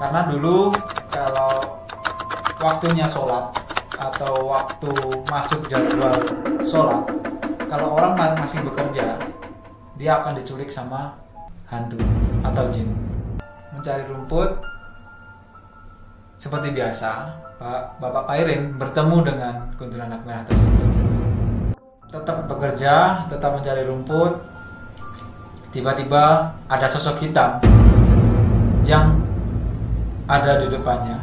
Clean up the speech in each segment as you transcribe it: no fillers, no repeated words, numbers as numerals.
Karena dulu kalau waktunya sholat atau waktu masuk jadwal sholat, kalau orang masih bekerja, dia akan diculik sama hantu atau jin. Mencari rumput seperti biasa, Bapak Pairin bertemu dengan kuntilanak merah tersebut. Tetap bekerja, tetap mencari rumput. Tiba-tiba ada sosok hitam yang ada di depannya.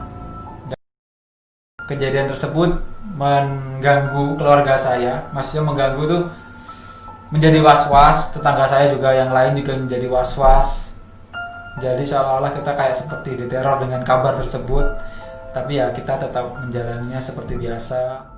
Kejadian tersebut mengganggu keluarga saya. Maksudnya mengganggu tuh menjadi was-was. Tetangga saya juga yang lain juga menjadi was-was. Jadi seolah-olah kita kayak seperti diteror dengan kabar tersebut. Tapi ya kita tetap menjalaninya seperti biasa.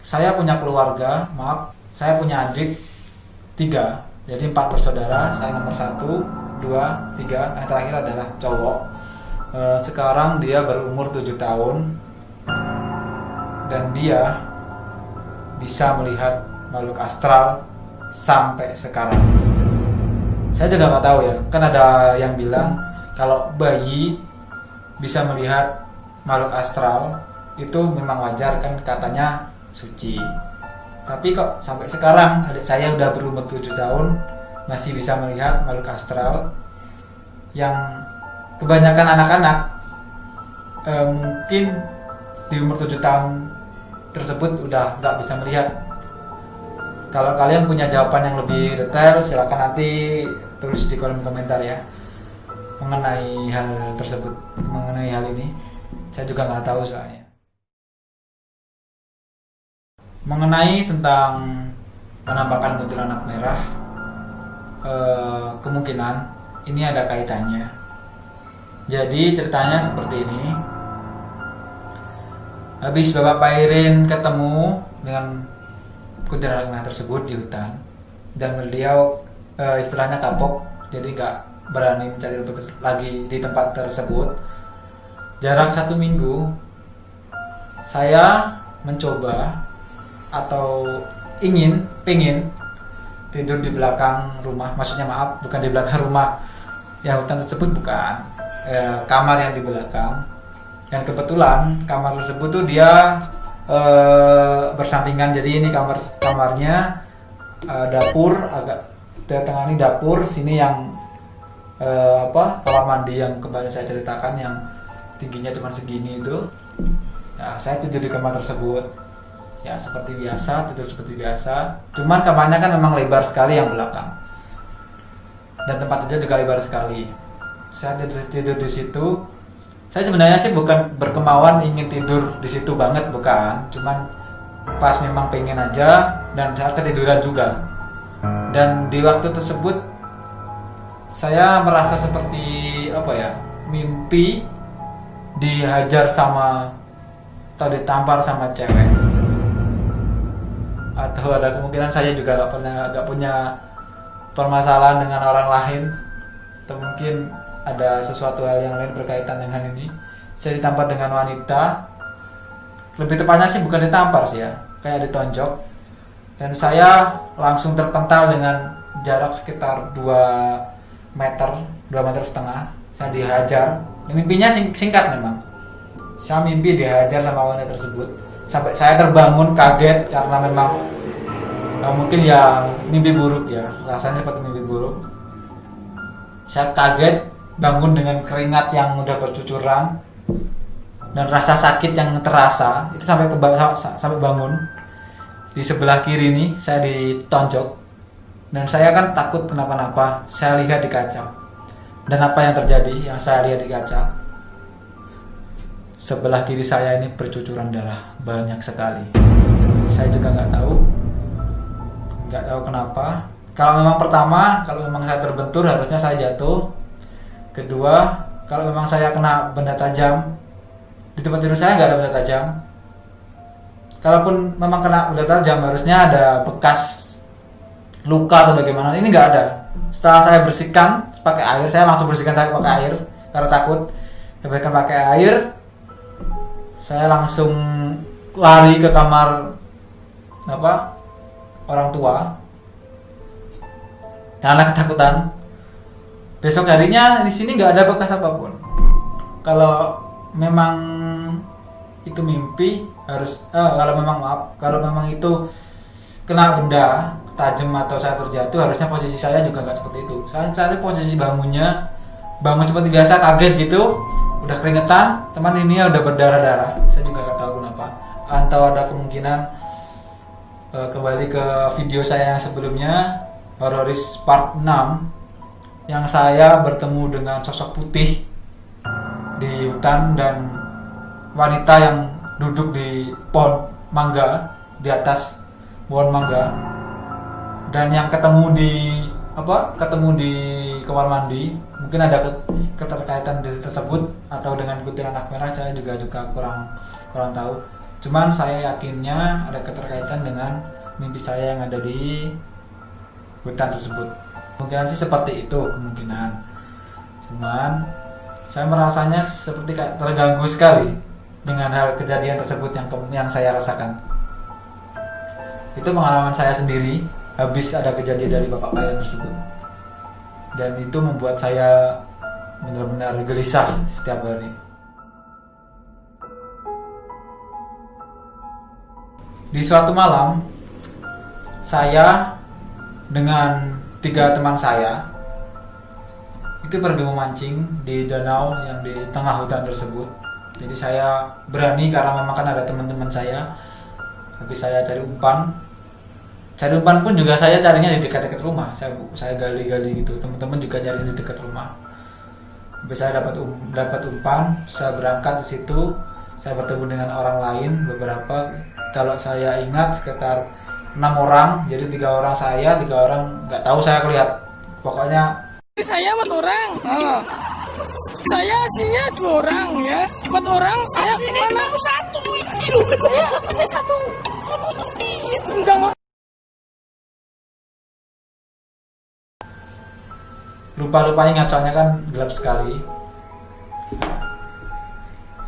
Saya punya keluarga, saya punya adik 3, jadi 4 bersaudara. Saya nomor 1, 2, 3, yang terakhir adalah cowok. Sekarang dia berumur 7 tahun dan dia bisa melihat makhluk astral sampai sekarang. Saya juga nggak tahu ya, kan ada yang bilang kalau bayi bisa melihat makhluk astral itu memang wajar, kan katanya suci. Tapi kok sampai sekarang adik saya udah berumur 7 tahun masih bisa melihat makhluk astral, yang kebanyakan anak-anak mungkin di umur 7 tahun tersebut udah nggak bisa melihat. Kalau kalian punya jawaban yang lebih detail, silakan nanti tulis di kolom komentar ya mengenai hal tersebut, mengenai hal ini. Saya juga nggak tahu soalnya. Mengenai tentang penampakan kuntilanak merah, kemungkinan ini ada kaitannya. Jadi ceritanya seperti ini. Habis Bapak Pairin ketemu dengan kuntilanak merah tersebut di hutan, dan beliau istilahnya kapok, jadi nggak berani mencari rumput lagi di tempat tersebut. Jarak 1 minggu saya mencoba atau pengen tidur di belakang rumah, maksudnya bukan di belakang rumah yang hutan tersebut, bukan, kamar yang di belakang. Dan kebetulan kamar tersebut tuh dia bersampingan, jadi ini kamarnya, dapur agak di tengah, ini dapur, sini yang kamar mandi yang kemarin saya ceritakan yang tingginya cuma segini itu. Nah, saya tidur di kamar tersebut. Ya seperti biasa, tidur seperti biasa. Cuman kamarnya kan memang lebar sekali yang belakang. Dan tempat tidur juga lebar sekali. Saya tidur di situ. Saya sebenarnya sih bukan berkemauan ingin tidur di situ banget, bukan. Cuman pas memang pengen aja, dan saya ketiduran juga. Dan di waktu tersebut saya merasa seperti mimpi dihajar atau ditampar sama cewek. Atau ada kemungkinan saya juga gak punya permasalahan dengan orang lain, atau mungkin ada sesuatu hal yang lain berkaitan dengan ini. Saya ditampar dengan wanita, lebih tepatnya sih bukan ditampar sih ya, kayak ditonjok, dan saya langsung terpental dengan jarak sekitar 2 meter, 2,5 meter. Saya dihajar. Mimpinya singkat memang. Saya mimpi dihajar sama wanita tersebut. Sampai saya terbangun kaget karena memang mungkin ya mimpi buruk ya, rasanya seperti mimpi buruk. Saya kaget bangun dengan keringat yang udah bercucuran dan rasa sakit yang terasa itu sampai bangun. Di sebelah kiri nih saya ditonjok, dan saya kan takut kenapa-napa. Saya lihat di kaca, dan apa yang terjadi yang saya lihat di kaca, sebelah kiri saya ini bercucuran darah banyak sekali. Saya juga nggak tahu kenapa. Kalau memang saya terbentur, harusnya saya jatuh. Kedua, kalau memang saya kena benda tajam, di tempat tidur saya nggak ada benda tajam. Kalaupun memang kena benda tajam, harusnya ada bekas luka atau bagaimana. Ini nggak ada. setelah saya bersihkan pakai air, saya langsung bersihkan saya pakai air karena takut. Saya bersihkan pakai air, saya langsung lari ke kamar orang tua karena ketakutan. Besok harinya di sini nggak ada bekas apapun. Kalau memang itu mimpi harus kalau memang itu kena benda tajam atau saya terjatuh, harusnya posisi saya juga nggak seperti itu. Saya posisi bangun seperti biasa, kaget gitu, udah keringetan, teman ini udah berdarah-darah. Saya juga nggak tahu kenapa. Atau ada kemungkinan kembali ke video saya yang sebelumnya, Hororis part 6, yang saya bertemu dengan sosok putih di hutan dan wanita yang duduk di pohon mangga, di atas pohon mangga, dan yang ketemu di kamar mandi. Mungkin ada keterkaitan tersebut atau dengan kutiran anak merah, saya juga kurang tahu. Cuman saya yakinnya ada keterkaitan dengan mimpi saya yang ada di hutan tersebut. Kemungkinan sih seperti itu, kemungkinan. Cuman saya merasanya seperti kayak terganggu sekali dengan hal kejadian tersebut yang saya rasakan. Itu pengalaman saya sendiri habis ada kejadian dari bapak pilot tersebut, dan itu membuat saya benar-benar gelisah setiap hari. Di suatu malam, saya dengan 3 teman saya itu pergi memancing di danau yang di tengah hutan tersebut. Jadi saya berani karena memang kan ada teman-teman saya. Habis saya cari umpan pun juga saya carinya di dekat-dekat rumah. Saya gali-gali gitu. Teman-teman juga cari di dekat rumah. Habis saya dapat umpan, saya berangkat di situ. Saya bertemu dengan orang lain beberapa. Kalau saya ingat sekitar 6 orang. Jadi 3 orang saya, 3 orang nggak tahu saya lihat. Pokoknya saya 4 orang. Saya aslinya 2 orang ya. 4 orang saya kemana? Satu itu. Saya satu. Enggak. Lupa ingat soalnya kan gelap sekali.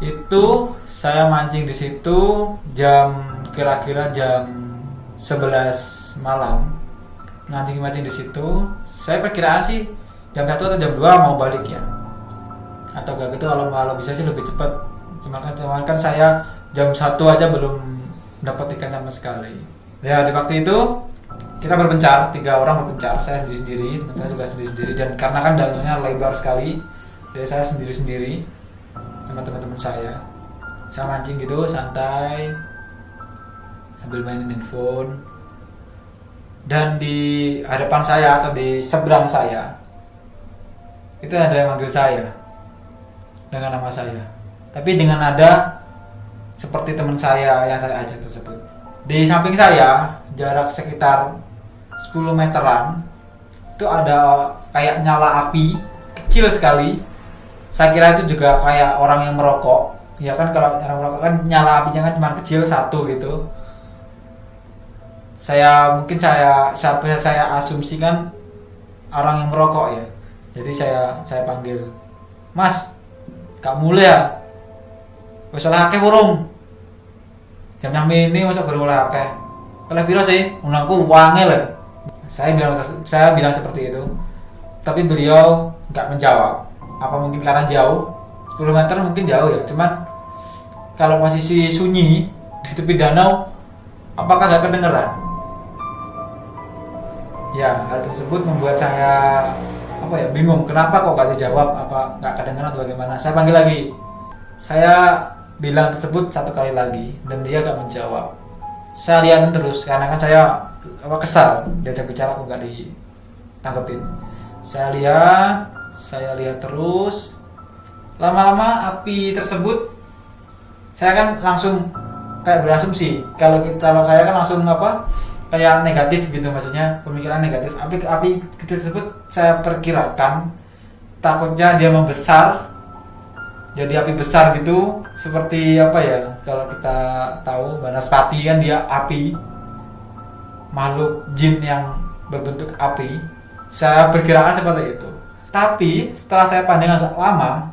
Itu saya mancing di situ kira-kira jam 11 malam. Mancing di situ. Saya perkiraan sih jam 1 atau jam 2 mau balik ya. Atau gak gitu, kalau bisa sih lebih cepat. Cuman kan saya jam 1 aja belum dapat ikan sama sekali. Ya di waktu itu kita berpencar, 3 orang berpencar, saya sendiri-sendiri, teman-teman juga sendiri-sendiri, dan karena kan danaunya lebar sekali, jadi saya sendiri-sendiri sama teman-teman saya mancing gitu santai sambil mainin handphone. Dan di hadapan saya atau di seberang saya itu ada yang manggil saya dengan nama saya, tapi dengan nada seperti teman saya yang saya ajak tersebut. Di samping saya, jarak sekitar 10 meteran, itu ada kayak nyala api kecil sekali. Saya kira itu juga kayak orang yang merokok. Ya kan, kalau orang merokok kan nyala apinya kan cuma kecil satu gitu. Saya asumsikan orang yang merokok ya. Jadi saya panggil, "Mas, Kak Mulai ya? Wis oleh akeh burung. Jam ini masuk baru mulai akeh. Oleh piro sih? Unangku wangi lho." Saya bilang seperti itu. Tapi beliau enggak menjawab. Apa mungkin karena jauh? 10 meter mungkin jauh ya. Cuman kalau posisi sunyi di tepi danau, apakah enggak kedengeran? Ya, hal tersebut membuat saya bingung. Kenapa kok enggak dijawab? Apa enggak kedengeran atau bagaimana? Saya panggil lagi. Saya bilang tersebut 1 kali lagi dan dia enggak menjawab. Saya lihatin terus karena kan saya kesal diajak bicara kok enggak ditanggepin. Saya lihat terus. Lama-lama api tersebut, saya kan langsung kayak berasumsi kalau saya kan langsung kayak negatif gitu, maksudnya pemikiran negatif. Api tersebut saya perkirakan takutnya dia membesar, jadi api besar gitu, seperti kalau kita tahu Banaspati kan dia api, makhluk jin yang berbentuk api. Saya perkirakan seperti itu. Tapi setelah saya pandang agak lama,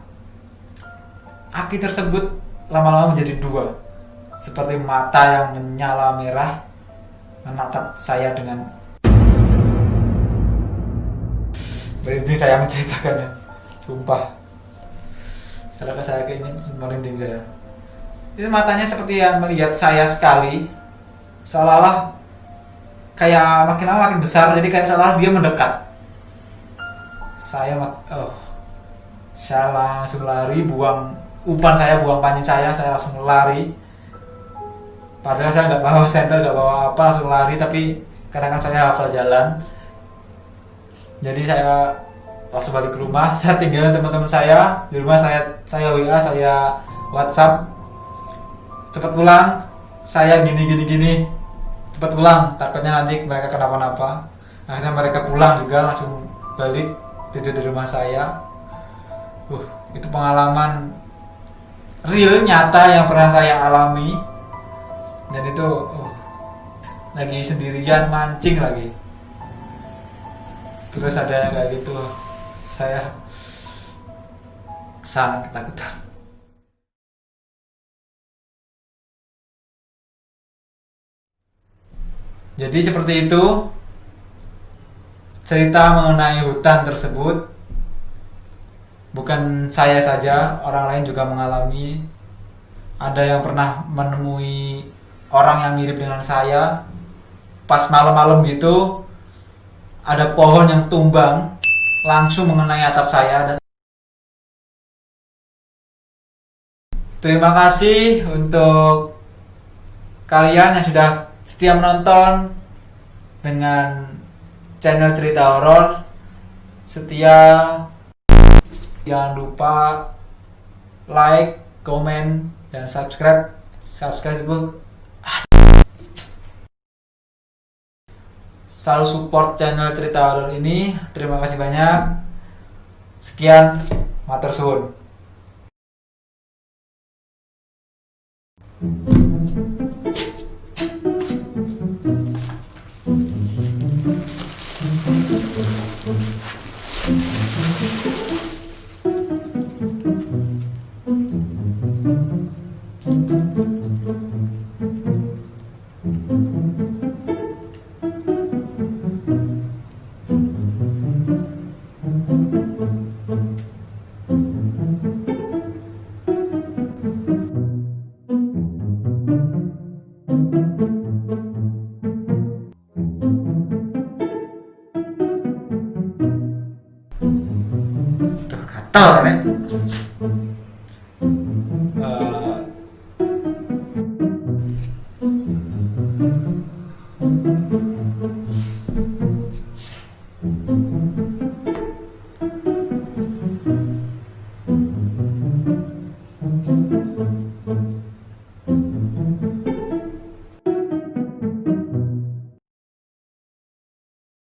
api tersebut lama-lama menjadi dua, seperti mata yang menyala merah menatap saya dengan. Merinding saya menceritakannya, sumpah. Setelah saya kayak ini merinding saya. Itu matanya seperti yang melihat saya sekali, seolah-olah kayak makin lama makin besar, jadi kayak seolah dia mendekat. Saya langsung lari, buang umpan saya, buang panci saya langsung lari. Padahal saya nggak bawa senter, nggak bawa apa, langsung lari. Tapi karena kan saya hafal jalan, jadi saya langsung balik ke rumah. Saya tinggalin teman-teman saya di rumah. Saya WA, saya WhatsApp, cepat pulang, saya gini, cepat pulang, takutnya nanti mereka kenapa-napa. Akhirnya mereka pulang juga, langsung balik tidur di rumah saya. Itu pengalaman real, nyata yang pernah saya alami. Dan itu lagi sendirian mancing lagi, terus ada yang kayak gitu, saya sangat ketakutan. Jadi seperti itu cerita mengenai hutan tersebut. Bukan saya saja, orang lain juga mengalami. Ada yang pernah menemui orang yang mirip dengan saya. Pas malam-malam gitu, ada pohon yang tumbang langsung mengenai atap saya. Dan terima kasih untuk kalian yang sudah setia menonton dengan channel cerita horor. Jangan lupa like, komen, dan subscribe itu. Selalu support channel cerita horor ini. Terima kasih banyak. Sekian, matur suwun. Sudah gatal kan ya?